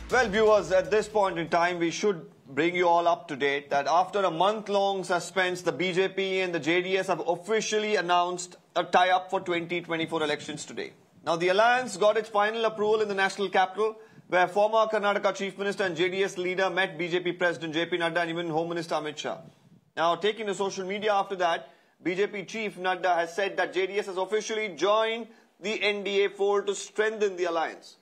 Well, viewers, at this point in time, we should bring you all up to date that after a month-long suspense, the BJP and the JDS have officially announced a tie-up for 2024 elections today. Now, the alliance got its final approval in the national capital, where former Karnataka Chief Minister and JDS leader met BJP President JP Nadda and even Home Minister Amit Shah. Now, taking to social media after that, BJP Chief Nadda has said that JDS has officially joined the NDA fold to strengthen the alliance.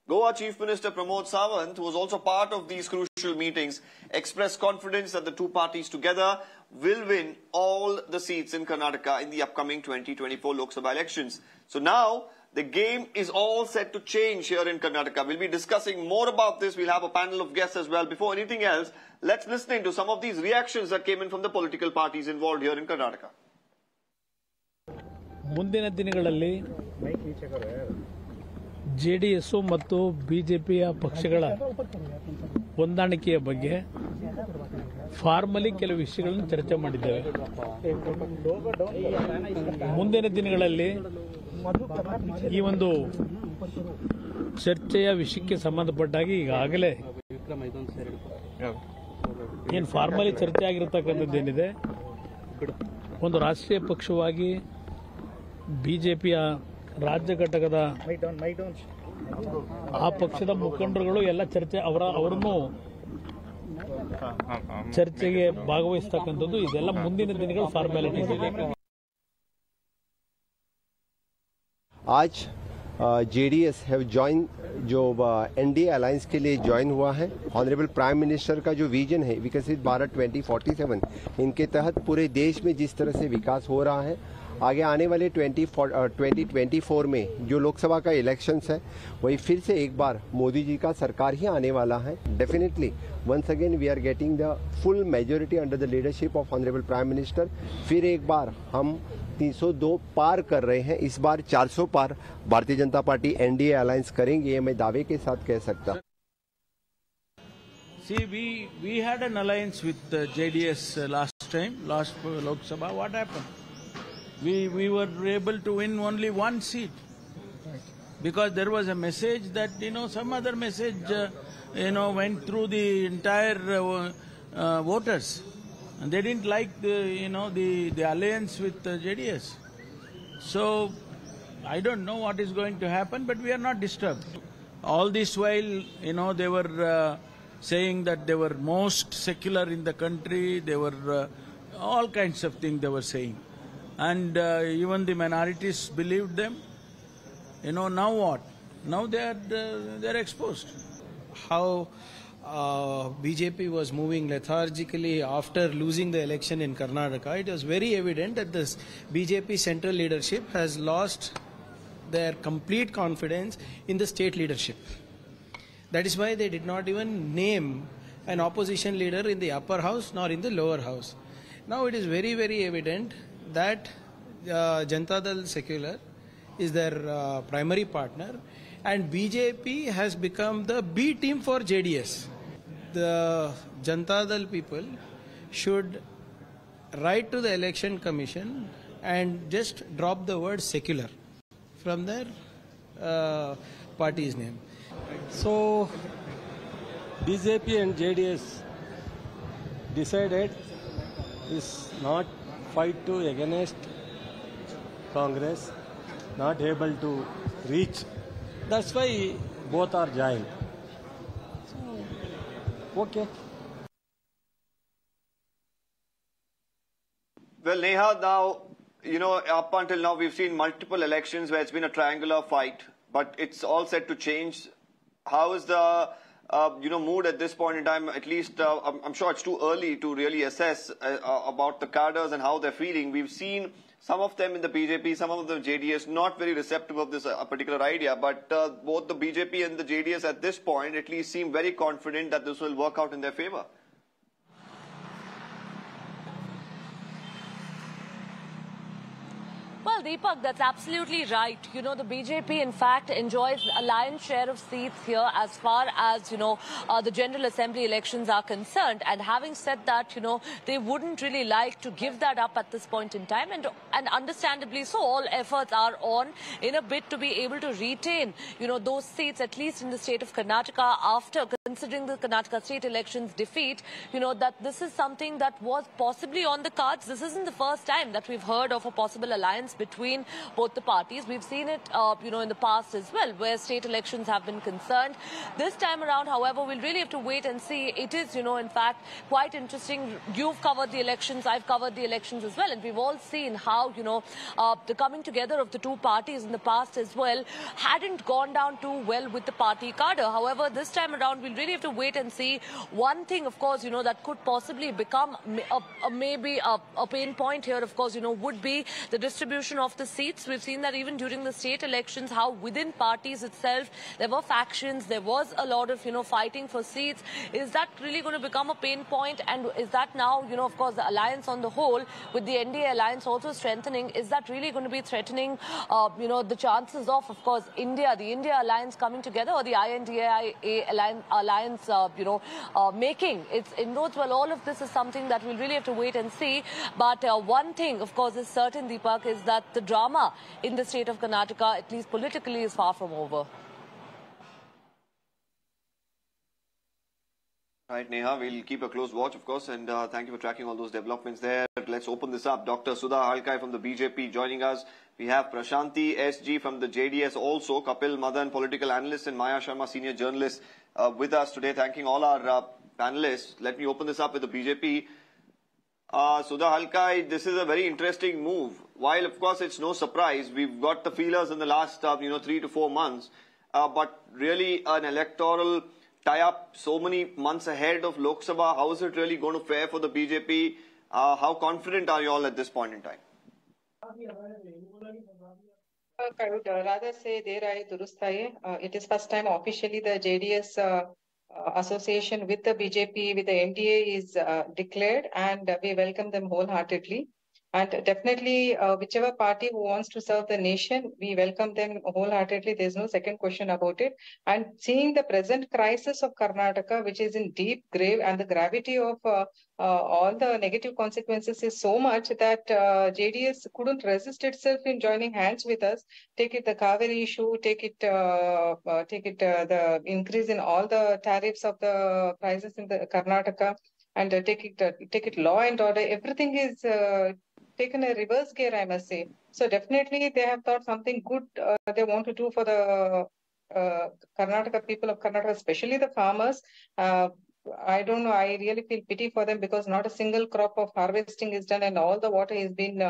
Goa Chief Minister Pramod Sawant, who was also part of these crucial meetings, expressed confidence that the two parties together will win all the seats in Karnataka in the upcoming 2024 Lok Sabha elections. So now, the game is all set to change here in Karnataka. We'll be discussing more about this. We'll have a panel of guests as well. Before anything else, let's listen into some of these reactions that came in from the political parties involved here in Karnataka. ಮುಂದಿನ ದಿನಗಳಲ್ಲಿ JDS ಮತ್ತು ಬಿಜೆಪಿಯ ಪಕ್ಷಗಳ ಹೊಂದಾಣಿಕೆಯ ಬಗ್ಗೆ formally ಕೆಲವು ವಿಷಯಗಳನ್ನು ಚರ್ಚೆ ಮಾಡಿದ್ದೇವೆ. ಮುಂದಿನ ದಿನಗಳಲ್ಲಿ ಈ ಒಂದು ಚರ್ಚೆಯ ವಿಷಯಕ್ಕೆ ಸಂಬಂಧಪಟ್ಟಾಗಿ ಈಗಾಗಲೇ ಏನು ಫಾರ್ಮಲಿ ಚರ್ಚೆ ಆಗಿರತಕ್ಕಂಥದ್ದೇನಿದೆ, ಒಂದು ರಾಷ್ಟ್ರೀಯ ಪಕ್ಷವಾಗಿ ಬಿಜೆಪಿಯ ರಾಜ್ಯ ಘಟಕದ ಆ ಪಕ್ಷದ ಮುಖಂಡರುಗಳು ಎಲ್ಲ ಚರ್ಚೆ ಅವರನ್ನು ಚರ್ಚೆಗೆ ಭಾಗವಹಿಸತಕ್ಕಂಥದ್ದು ಇದೆಲ್ಲ ಮುಂದಿನ ದಿನಗಳ ಫಾರ್ಮ್ಯಾಲಿಟೀಸ್ ಇದೆ. आज JDS हैव ज्वाइन जो NDA अलायंस के लिए ज्वाइन हुआ है. ऑनरेबल प्राइम मिनिस्टर का जो विजन है विकसित भारत 2047, इनके तहत पूरे देश में जिस तरह से विकास हो रहा है, आगे आने वाले 2024 में जो लोकसभा का इलेक्शंस है वही फिर से एक बार मोदी जी का सरकार ही आने वाला है. Definitely once again we are getting the full majority under the leadership of honourable prime minister. फिर एक बार हम 302 पार कर रहे हैं. इस बार 400 पार Bharatiya Janata party NDA alliance करेंगे, ये मैं दावे के साथ कह सकता. See, we had an alliance with JDS last Lok Sabha. What happened? We were able to win only one seat because there was a message that, some other message, went through the entire voters. And they didn't like the alliance with JDS. So, I don't know what is going to happen, but we are not disturbed. All this while, they were saying that they were most secular in the country. They were all kinds of things they were saying. And even the minorities believed them. Now what? Now they are exposed. How BJP was moving lethargically after losing the election in Karnataka, it was very evident that this BJP central leadership has lost their complete confidence in the state leadership. That is why they did not even name an opposition leader in the upper house nor in the lower house. Now it is very, very evident that Janata Dal Secular is their primary partner, and BJP has become the B team for JDS. The Janata Dal people should write to the Election Commission and just drop the word secular from their party's name. So, BJP and JDS decided is not fight to against Congress, not able to reach. That's why both are joined. So, okay. Well, Neha, now, up until now we've seen multiple elections where it's been a triangular fight, but it's all set to change. How is the mood at this point in time? At least I'm sure it's too early to really assess about the cadres and how they're feeling. We've seen some of them in the BJP, some of them JDS, not very receptive of this particular idea. But both the BJP and the JDS at this point at least seem very confident that this will work out in their favor. Well, Deepak, that's absolutely right. The BJP, in fact, enjoys a lion's share of seats here as far as, the General Assembly elections are concerned. And having said that, they wouldn't really like to give that up at this point in time. And understandably so, all efforts are on in a bid to be able to retain, those seats, at least in the state of Karnataka, after considering the Karnataka state elections defeat, that this is something that was possibly on the cards. This isn't the first time that we've heard of a possible alliance between both the parties. We've seen it, in the past as well, where state elections have been concerned. This time around, however, we'll really have to wait and see. It is, in fact, quite interesting. You've covered the elections, I've covered the elections as well, and we've all seen how, the coming together of the two parties in the past as well hadn't gone down too well with the party cadre. However, this time around, we'll really have to wait and see. One thing, of course, that could possibly become maybe a pain point here, of course, would be the distribution of the seats. We've seen that even during the state elections, how within parties itself, there were factions, there was a lot of, fighting for seats. Is that really going to become a pain point? And is that now, of course, the alliance on the whole, with the NDA alliance also strengthening, is that really going to be threatening, the chances of course, the India alliance coming together, or the INDA alliance, making its inroads? Well, all of this is something that we'll really have to wait and see. But one thing, of course, is certain, Deepak, is that the drama in the state of Karnataka, at least politically, is far from over. Right, Neha, we'll keep a close watch, of course, and thank you for tracking all those developments there. Let's open this up. Dr. Sudha Halkai from the BJP joining us. We have Prashanti SG from the JDS also, Kapil Madan, political analyst, and Maya Sharma, senior journalist, with us today. Thanking all our panelists. Let me open this up with the BJP. Sudha Halkai, this is a very interesting move. While, of course, it's no surprise, we've got the feelers in the last, 3 to 4 months, but really an electoral tie-up so many months ahead of Lok Sabha, how is it really going to fare for the BJP? How confident are you all at this point in time? I would rather say it is first time officially the JDS association with the BJP, with the NDA is declared, and we welcome them wholeheartedly. And definitely, whichever party who wants to serve the nation, we welcome them wholeheartedly. There's no second question about it. And seeing the present crisis of Karnataka, which is in deep grave, and the gravity of all the negative consequences is so much that JDS couldn't resist itself in joining hands with us. Take it the Kaveri issue, take it the increase in all the tariffs of the prices in the Karnataka, and take it law and order. Everything is taken a reverse gear, I must say. So definitely they have thought something good they want to do for the Karnataka people of Karnataka, especially the farmers. I don't know, I really feel pity for them, because not a single crop of harvesting is done, and all the water has been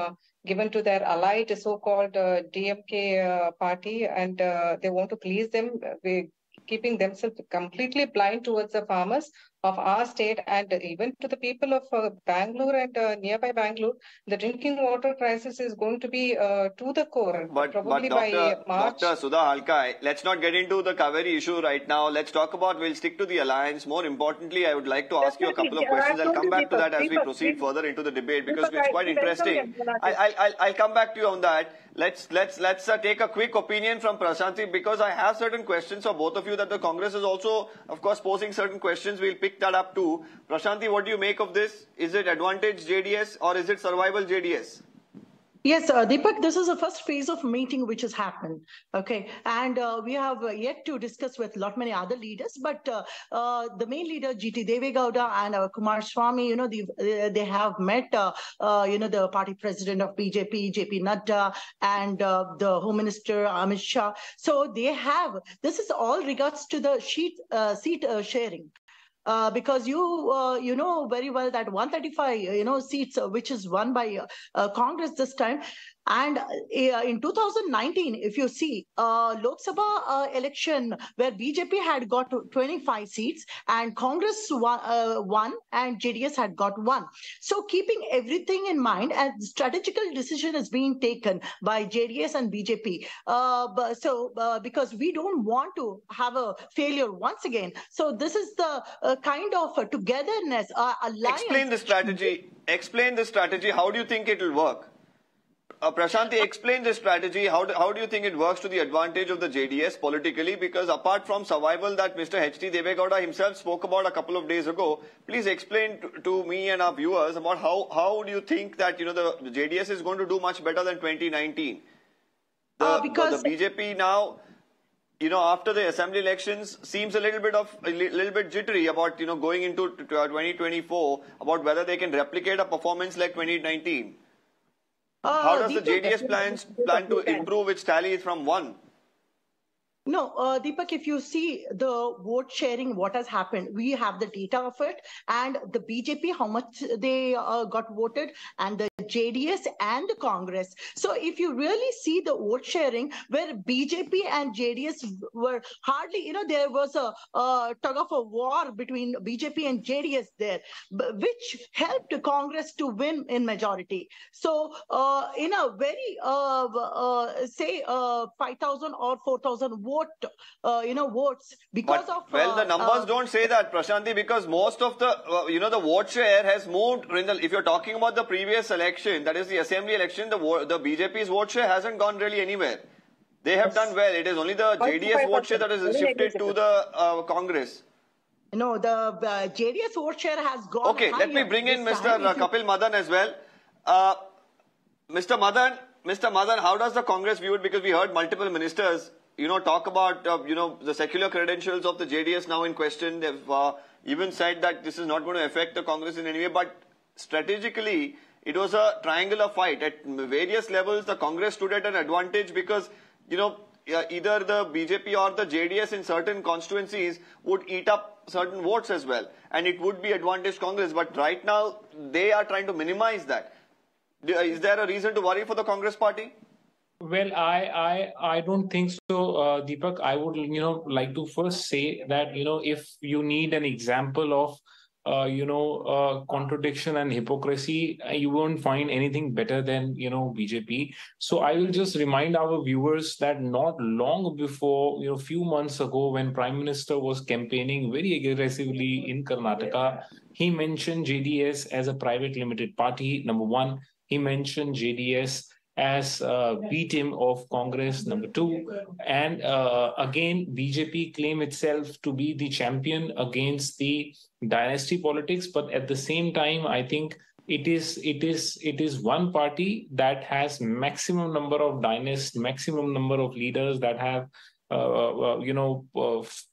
given to their allied so-called DMK party, and they want to please them, keeping themselves completely blind towards the farmers of our state, and even to the people of Bangalore and nearby Bangalore. The drinking water crisis is going to be to the core. But Dr. Sudha Halkai, let's not get into the Kaveri issue right now. Let's talk about, we'll stick to the alliance. More importantly, I would like to ask you a couple of questions. I'll come back to that as we proceed further into the debate, because it's quite interesting. I'll come back to you on that. Let's take a quick opinion from Prashanti, because I have certain questions for both of you that the Congress is also, of course, posing certain questions. We'll pick that up too. Prashanti, what do you make of this? Is it advantage JDS or is it survival JDS? Yes, Deepak, this is the first phase of meeting which has happened. Okay, and we have yet to discuss with many other leaders, but the main leader, Deve Gowda and Kumaraswamy, they have met, the party president of BJP, Nadda, and the Home Minister, Amit Shah. So they have, this is all regards to the seat sharing. Because you know very well that 135 seats which is won by Congress this time, and in 2019, if you see Lok Sabha election where BJP had got 25 seats and Congress won and JDS had got 1. So keeping everything in mind, and strategical decision is being taken by JDS and BJP. Because we don't want to have a failure once again. So this is the kind of togetherness, alliance. Explain the strategy. Explain the strategy. How do you think it will work? Prashanti, explain this strategy. How do you think it works to the advantage of the JDS politically? Because apart from survival that Mr. HD Deve Gowda himself spoke about a couple of days ago, please explain to me and our viewers about how do you think that the JDS is going to do much better than 2019? The BJP now. after the assembly elections, seems a little bit jittery about, going into 2024, about whether they can replicate a performance like 2019. How does the JDS plan to improve its tally from 1? No, Deepak, if you see the vote sharing, what has happened, we have the data of it, and the BJP, how much they got voted, and the JDS and the Congress. So if you really see the vote sharing, where BJP and JDS were hardly, there was a tug of a war between BJP and JDS there, which helped Congress to win in majority. So in a very, say, 5,000 or 4,000 votes because of... Well, the numbers don't say that, Prashanti, because most of the, the vote share has moved. If you're talking about the previous election, that is the assembly election, the BJP's vote share hasn't gone really anywhere. They have done well. It is only the JDS vote share that is shifted to the Congress. No, the JDS vote share has gone Okay, let me bring in Mr. Kapil Madan as well. Mr. Madan, how does the Congress view it? Because we heard multiple ministers talk about, the secular credentials of the JDS now in question. They've even said that this is not going to affect the Congress in any way. But strategically, it was a triangular fight. At various levels, the Congress stood at an advantage because, either the BJP or the JDS in certain constituencies would eat up certain votes as well. And it would be advantage Congress. But right now, they are trying to minimize that. Is there a reason to worry for the Congress party? Well, I don't think so, Deepak. I would, like to first say that, if you need an example of, contradiction and hypocrisy, you won't find anything better than, BJP. So I will just remind our viewers that not long before, few months ago, when Prime Minister was campaigning very aggressively in Karnataka, he mentioned JDS as a private limited party, number one. He mentioned JDS as victim of Congress, number two. And again, BJP claim itself to be the champion against the dynasty politics. But at the same time, I think it is one party that has maximum number of dynasts, maximum number of leaders that have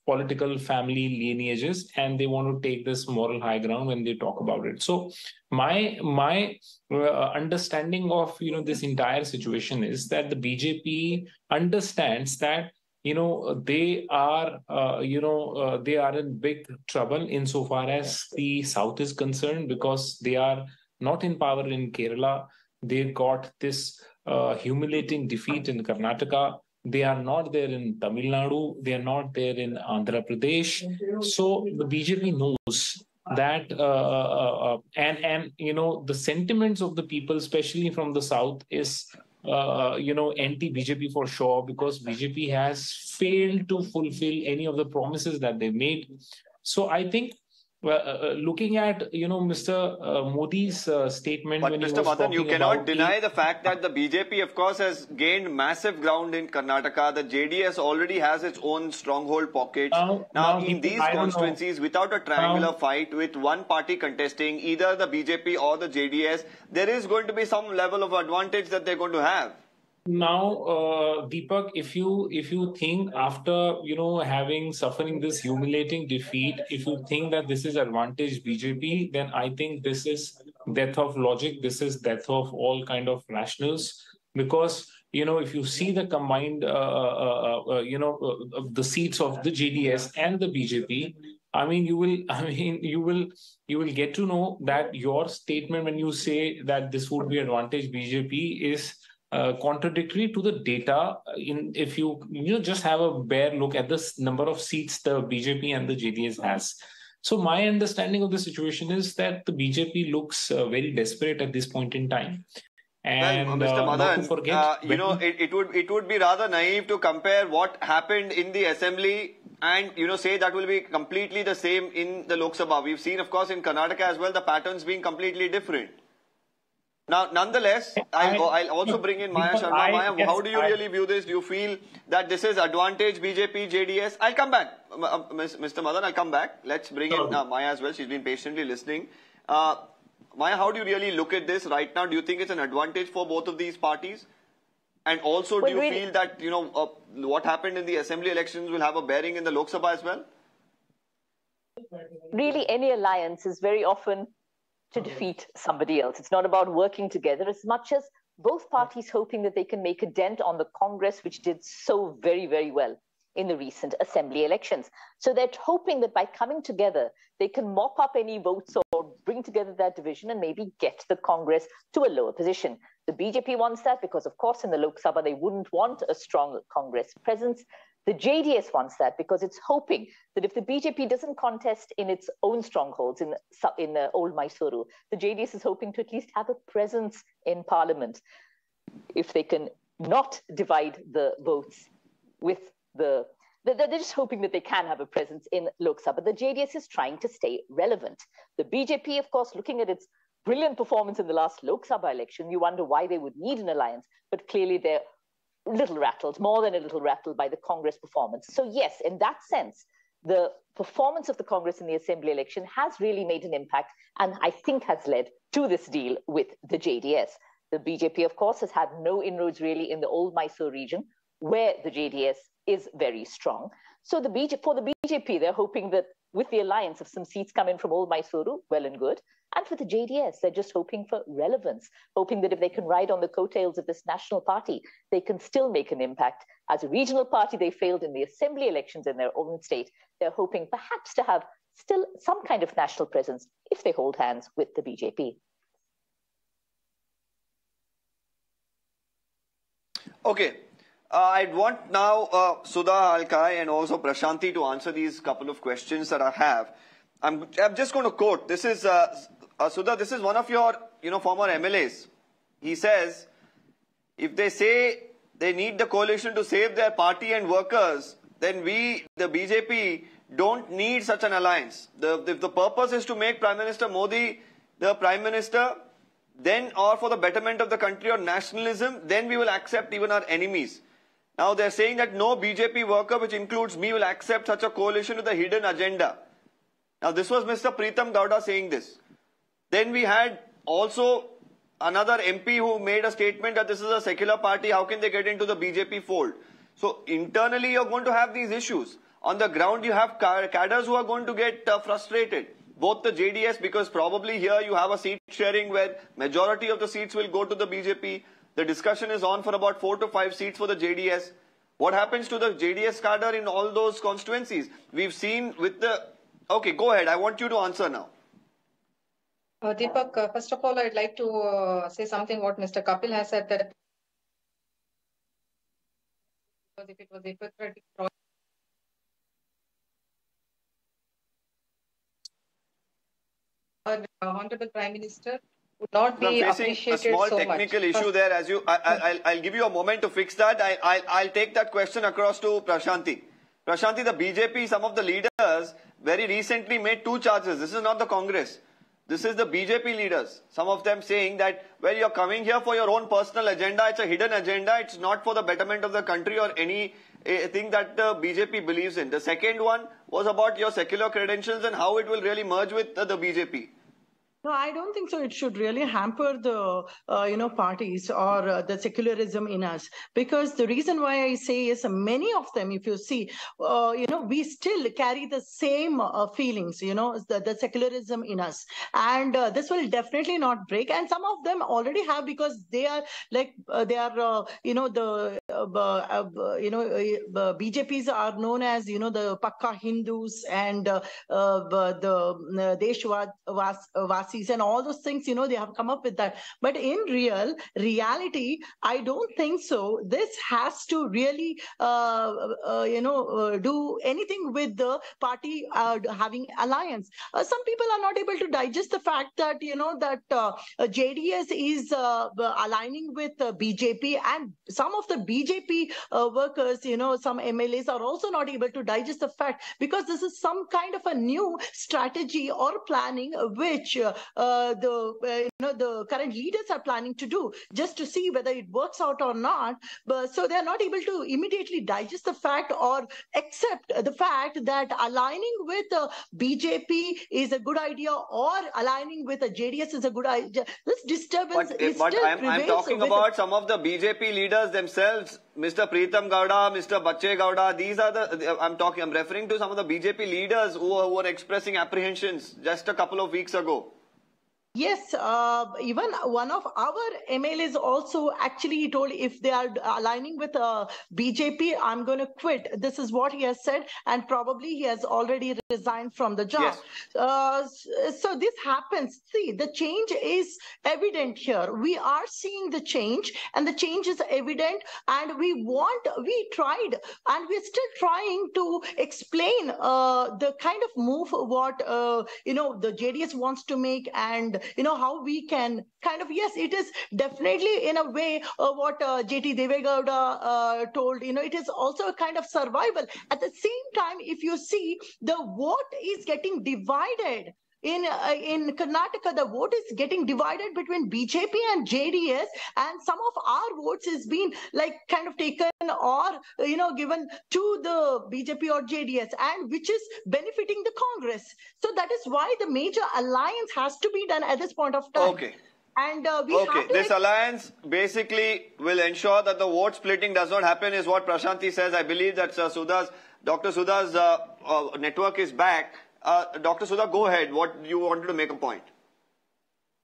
political family lineages, and they want to take this moral high ground when they talk about it. So my understanding of this entire situation is that the BJP understands that they are in big trouble insofar as the South is concerned, because they are not in power in Kerala. They got this humiliating defeat in Karnataka. They are not there in Tamil Nadu. They are not there in Andhra Pradesh. So the BJP knows that, the sentiments of the people, especially from the South, is, anti-BJP for sure, because BJP has failed to fulfill any of the promises that they made. So I think, looking at, Mr. Modi's statement... But Mr. Madan, you cannot deny the fact that the BJP, of course, has gained massive ground in Karnataka. The JDS already has its own stronghold pockets. Now in these constituencies, without a triangular fight, with one party contesting, either the BJP or the JDS, there is going to be some level of advantage that they're going to have. Now, Deepak, if you think after, suffering this humiliating defeat, if you think that this is advantage BJP, then I think this is death of logic. This is death of all kind of rationals. Because, if you see the combined, the seats of the JDS and the BJP, you will get to know that your statement when you say that this would be advantage BJP is contradictory to the data. If you just have a bare look at the number of seats the BJP and the JDS has. So my understanding of the situation is that the BJP looks very desperate at this point in time. And well, Mr. Madan, not to forget, it would be rather naive to compare what happened in the assembly and say that will be completely the same in the Lok Sabha. We've seen, of course, in Karnataka as well, the patterns being completely different. Now, nonetheless, I'll also bring in Maya Sharma. Maya, how do you really view this? Do you feel that this is advantage BJP, JDS? I'll come back. Mr. Madan, I'll come back. Let's bring in Maya as well. She's been patiently listening. Maya, how do you really look at this right now? Do you think it's an advantage for both of these parties? And also, Well, do you really, feel that, what happened in the assembly elections will have a bearing in the Lok Sabha as well? really, any alliance is very often to defeat somebody else. It's not about working together as much as both parties hoping that they can make a dent on the Congress, which did so very, very well in the recent assembly elections. So they're hoping that by coming together, they can mop up any votes or bring together that division and maybe get the Congress to a lower position. The BJP wants that because, of course, in the Lok Sabha, they wouldn't want a strong Congress presence. The JDS wants that because it's hoping that if the BJP doesn't contest in its own strongholds in old Mysuru, the JDS is hoping to at least have a presence in parliament. If they can not divide the votes with they're just hoping that they can have a presence in Lok Sabha. The JDS is trying to stay relevant. The BJP, of course, looking at its brilliant performance in the last Lok Sabha election, you wonder why they would need an alliance, but clearly they're a little rattled, more than a little rattled by the Congress performance. So yes, in that sense, the performance of the Congress in the assembly election has really made an impact and I think has led to this deal with the JDS. The BJP, of course, has had no inroads really in the old Mysore region where the JDS is very strong. So for the BJP, they're hoping that with the alliance, if some seats come in from old Mysuru, well and good. And for the JDS, they're just hoping for relevance, hoping that if they can ride on the coattails of this national party, they can still make an impact. As a regional party, they failed in the assembly elections in their own state. They're hoping perhaps to have still some kind of national presence if they hold hands with the BJP. Okay. I'd want now Sudha Alkai and also Prashanti to answer these couple of questions that I have. I'm just going to quote. This is Sudha. This is one of your former MLAs. He says, if they say they need the coalition to save their party and workers, then we, the BJP, don't need such an alliance. If the purpose is to make Prime Minister Modi the Prime Minister, then or for the betterment of the country or nationalism, then we will accept even our enemies. Now they're saying that no BJP worker, which includes me, will accept such a coalition with a hidden agenda. Now this was Mr. Preetam Gowda saying this. Then we had also another MP who made a statement that this is a secular party, how can they get into the BJP fold? So internally you're going to have these issues. On the ground you have cadres who are going to get frustrated. Both the JDS, because probably here you have a seat sharing where majority of the seats will go to the BJP. The discussion is on for about 4 to 5 seats for the JDS. What happens to the JDS cadre in all those constituencies? We've seen with the... Okay, go ahead. I want you to answer now. Deepak, first of all, I'd like to say something what Mr. Kapil has said that if it was a hypocritical process, Honorable Prime Minister would not be appreciated so much. A small technical issue there. As you, I'll give you a moment to fix that. I'll take that question across to Prashanti. Prashanti, the BJP, some of the leaders very recently made 2 charges. This is not the Congress. This is the BJP leaders. Some of them saying that, well, you're coming here for your own personal agenda. It's a hidden agenda. It's not for the betterment of the country or anything that the BJP believes in. The second one was about your secular credentials and how it will really merge with the BJP. No, I don't think so. It should really hamper the, parties or the secularism in us. Because the reason why I say is many of them, if you see, we still carry the same feelings, the secularism in us. And this will definitely not break. And some of them already have because they are like, the BJPs are known as, the Pakka Hindus and the Deshvasi and all those things, they have come up with that. But in reality, I don't think so. This has to really, do anything with the party having alliance. Some people are not able to digest the fact that, JDS is aligning with BJP, and some of the BJP workers, some MLAs are also not able to digest the fact because this is some kind of a new strategy or planning which the current leaders are planning to do, just to see whether it works out or not. But so they are not able to immediately digest the fact or accept the fact that aligning with BJP is a good idea or aligning with a JDS is a good idea. This disturbance is but still I'm talking about some of the BJP leaders themselves, Mr. Pritam Gowda, Mr. Bacche Gowda. These are I'm referring to some of the BJP leaders who were expressing apprehensions just a couple of weeks ago. Yes, even one of our MLAs also actually told if they are aligning with BJP, I'm going to quit. This is what he has said, and probably he has already resigned from the job. Yes. So this happens. See, the change is evident here. We are seeing the change, and the change is evident, and we tried, and we're still trying to explain the kind of move what, the JDS wants to make, and how we can kind of, yes, it is definitely in a way what JT Deve Gowda told, it is also a kind of survival. At the same time, if you see, the vote is getting divided. In Karnataka, the vote is getting divided between BJP and JDS, and some of our votes is being kind of taken or given to the BJP or JDS, and which is benefiting the Congress. So that is why the major alliance has to be done at this point of time. Okay. And this alliance basically will ensure that the vote splitting does not happen, is what Prashanti says. I believe that Dr. Sudha's network is back. Dr. Sudha, go ahead. What you wanted to make a point?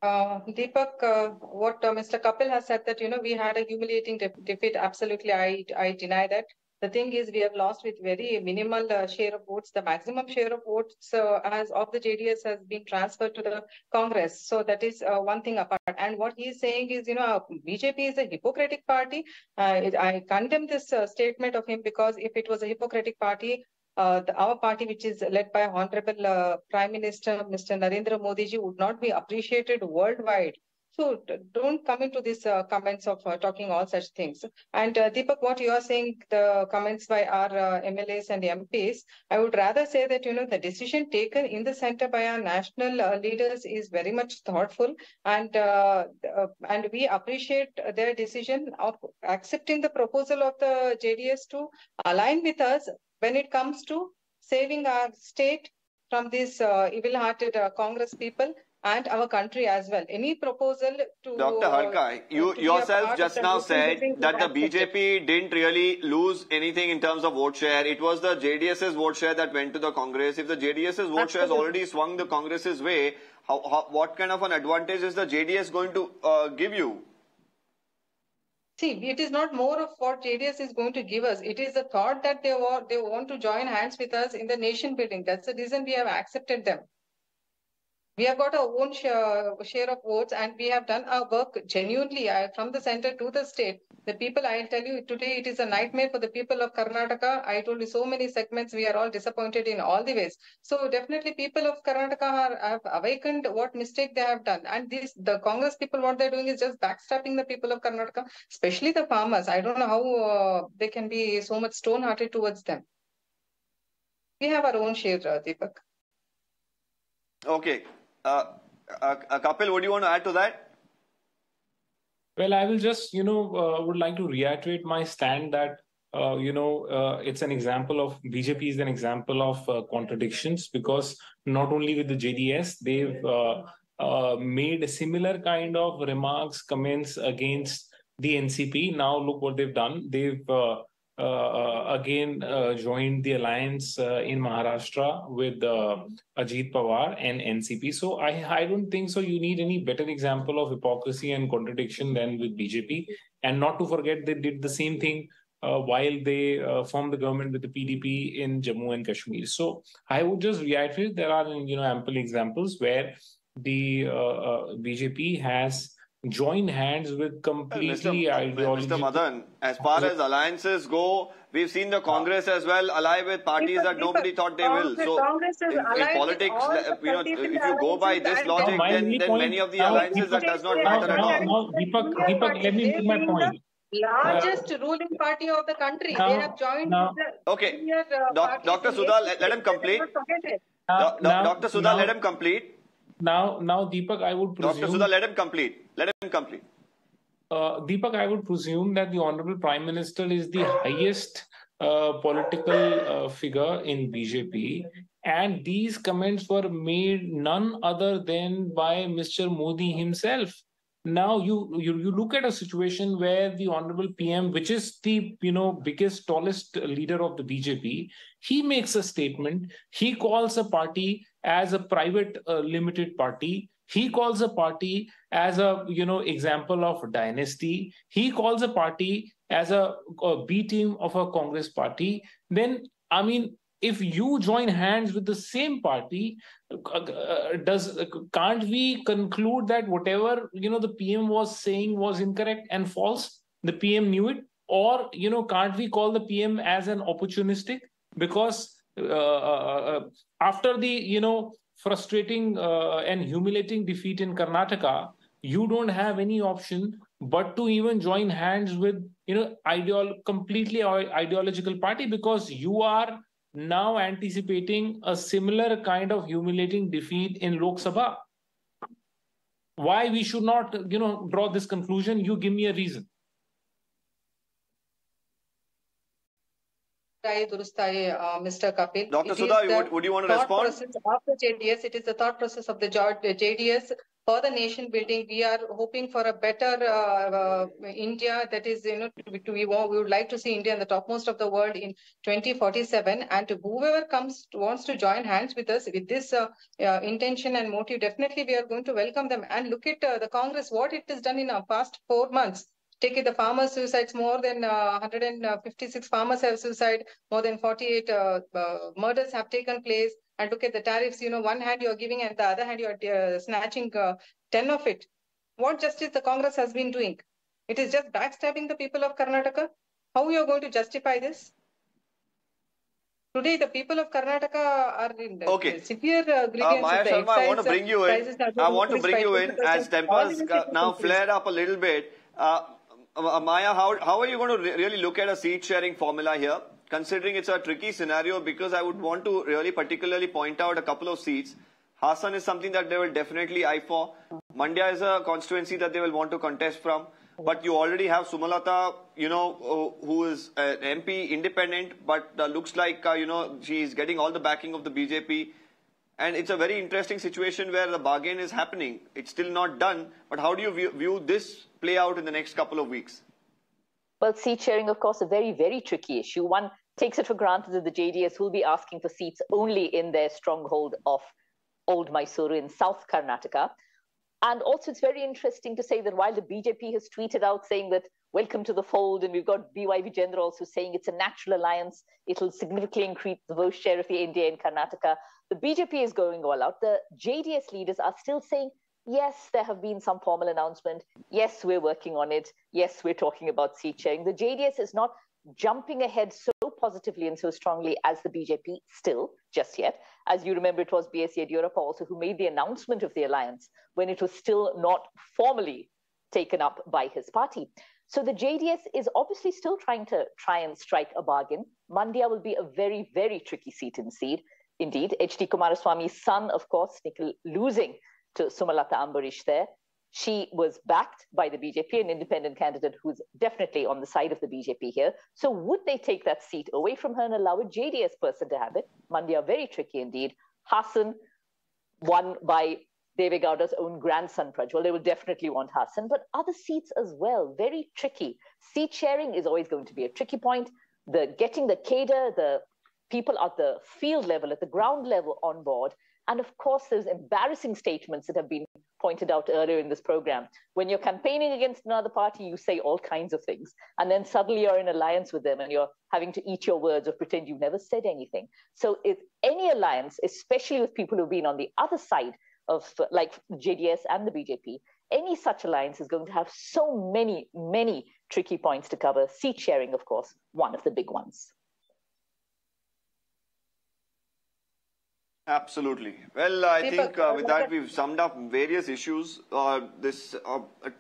Deepak, what Mr. Kapil has said that, we had a humiliating defeat. Absolutely, I deny that. The thing is, we have lost with very minimal share of votes. The maximum share of votes of the JDS has been transferred to the Congress. So that is one thing apart. And what he is saying is, BJP is a hypocritic party. I condemn this statement of him, because if it was a hypocritic party, our party, which is led by Honorable Prime Minister Mr. Narendra Modi ji, would not be appreciated worldwide. So don't come into these comments of talking all such things. And Deepak, what you are saying, the comments by our MLAs and MPs, I would rather say that, the decision taken in the center by our national leaders is very much thoughtful, and we appreciate their decision of accepting the proposal of the JDS to align with us when it comes to saving our state from these evil-hearted Congress people and our country as well. Any proposal to... Dr. Harkai, you yourself just now said that the BJP didn't really lose anything in terms of vote share. It was the JDS's vote share that went to the Congress. If the JDS's vote share has already swung the Congress's way, what kind of an advantage is the JDS going to give you? See, it is not more of what JDS is going to give us. It is the thought that they want to join hands with us in the nation building. That's the reason we have accepted them. We have got our own share of votes, and we have done our work genuinely from the center to the state. The people, I'll tell you, today it is a nightmare for the people of Karnataka. I told you so many segments, we are all disappointed in all the ways. So definitely people of Karnataka have awakened what mistake they have done. And the Congress people, what they're doing is just backstabbing the people of Karnataka, especially the farmers. I don't know how they can be so much stone-hearted towards them. We have our own share, Deepak. Okay. Kapil, what do you want to add to that? Well, I will just, would like to reiterate my stand that, it's an example of, BJP is an example of contradictions, because not only with the JDS, they've made a similar kind of remarks, comments against the NCP. Now look what they've done. They've again joined the alliance in Maharashtra with Ajit Pawar and NCP. So I don't think so. You need any better example of hypocrisy and contradiction than with BJP. And not to forget, they did the same thing while they formed the government with the PDP in Jammu and Kashmir. So I would just reiterate, there are ample examples where the BJP has joined hands with completely ideological... Mr. Madan, as far as alliances go, we've seen the Congress as well ally with parties that nobody thought they will. So in politics, if you go by this logic, then many of the alliances that does not matter at all. Now, Deepak, let me make my point. Largest ruling party of the country. They have joined. Okay, Dr. Sudha, let him complete. Dr. Sudha, let him complete. Now, Deepak, I would presume... Dr. Sudha, let him complete. Let him complete. Deepak, I would presume that the Honorable Prime Minister is the highest political figure in BJP, and these comments were made none other than by Mr. Modi himself. Now you look at a situation where the Honorable PM, which is the biggest, tallest leader of the BJP, he makes a statement. He calls a party as a private limited party. He calls a party as a example of dynasty. He calls a party as a B team of a Congress party. Then, I mean, if you join hands with the same party, can't we conclude that whatever the PM was saying was incorrect and false? The PM knew it, or can't we call the PM as an opportunistic? Because after the frustrating and humiliating defeat in Karnataka, you don't have any option but to even join hands with completely ideological party, because you are now anticipating a similar kind of humiliating defeat in Lok Sabha. Why we should not draw this conclusion? You give me a reason. Mr. Kapil. Dr. Sudha, would you want to respond? Of the JDS, it is the thought process of the JDS for the nation building. We are hoping for a better India. That is, we would like to see India in the topmost of the world in 2047. And whoever wants to join hands with us with this intention and motive, definitely we are going to welcome them. And look at the Congress, what it has done in our past 4 months. Take it, the farmers' suicides, more than 156 farmers have suicide, more than 48 murders have taken place. And look at the tariffs, one hand you're giving and the other hand you're snatching 10 of it. What justice the Congress has been doing? It is just backstabbing the people of Karnataka. How are you going to justify this? Today, the people of Karnataka are in severe grievances. Maya Sharma, I want to bring you in. I want to bring you in as tempers now flared up a little bit. Maya, how are you going to really look at a seat sharing formula here, considering it's a tricky scenario? Because I would want to really particularly point out a couple of seats. Hassan is something that they will definitely eye for. Mandya is a constituency that they will want to contest from. But you already have Sumalata, who is an MP independent, but looks like, she's getting all the backing of the BJP. And it's a very interesting situation where the bargain is happening. It's still not done. But how do you view this play out in the next couple of weeks? Well, seat sharing, of course, a very, very tricky issue. One takes it for granted that the JDS will be asking for seats only in their stronghold of Old Mysuru in South Karnataka. And also, it's very interesting to say that while the BJP has tweeted out saying that welcome to the fold, and we've got BY Vijendra also saying it's a natural alliance, it'll significantly increase the vote share of the NDA in Karnataka, the BJP is going all out. The JDS leaders are still saying, yes, there have been some formal announcement. Yes, we're working on it. Yes, we're talking about seat sharing. The JDS is not jumping ahead so positively and so strongly as the BJP still, just yet. As you remember, it was B.S. Yediyurappa also who made the announcement of the alliance when it was still not formally taken up by his party. So the JDS is obviously still trying and strike a bargain. Mandya will be a very, very tricky seat indeed. HD Kumaraswamy's son, of course, losing to Sumalata Ambarish there. She was backed by the BJP, an independent candidate who's definitely on the side of the BJP here. So would they take that seat away from her and allow a JDS person to have it? Mandya, very tricky indeed. Hassan, won by Deve Gowda's own grandson, Prajwal. They will definitely want Hassan, but other seats as well, very tricky. Seat sharing is always going to be a tricky point. Getting the cadre, the people at the field level, at the ground level on board. And of course, those embarrassing statements that have been pointed out earlier in this program. When you're campaigning against another party, you say all kinds of things. And then suddenly you're in alliance with them and you're having to eat your words or pretend you never said anything. So if any alliance, especially with people who've been on the other side of like JDS and the BJP, any such alliance is going to have so many, many tricky points to cover. Seat sharing, of course, one of the big ones. Absolutely. Well, I think with that, we've summed up various issues. This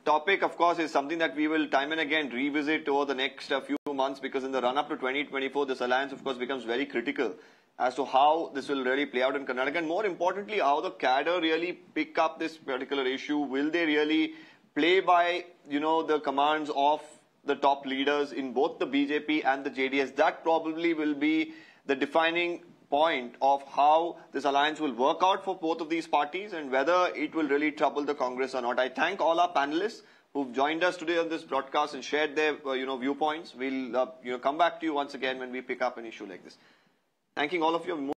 topic, of course, is something that we will time and again revisit over the next few months, because in the run-up to 2024, this alliance, of course, becomes very critical. as to how this will really play out in Karnataka, and more importantly, how the cadre really pick up this particular issue. Will they really play by, the commands of the top leaders in both the BJP and the JDS? That probably will be the defining point of how this alliance will work out for both of these parties and whether it will really trouble the Congress or not. I thank all our panelists who've joined us today on this broadcast and shared their, viewpoints. We'll, come back to you once again when we pick up an issue like this. Thanking all of you.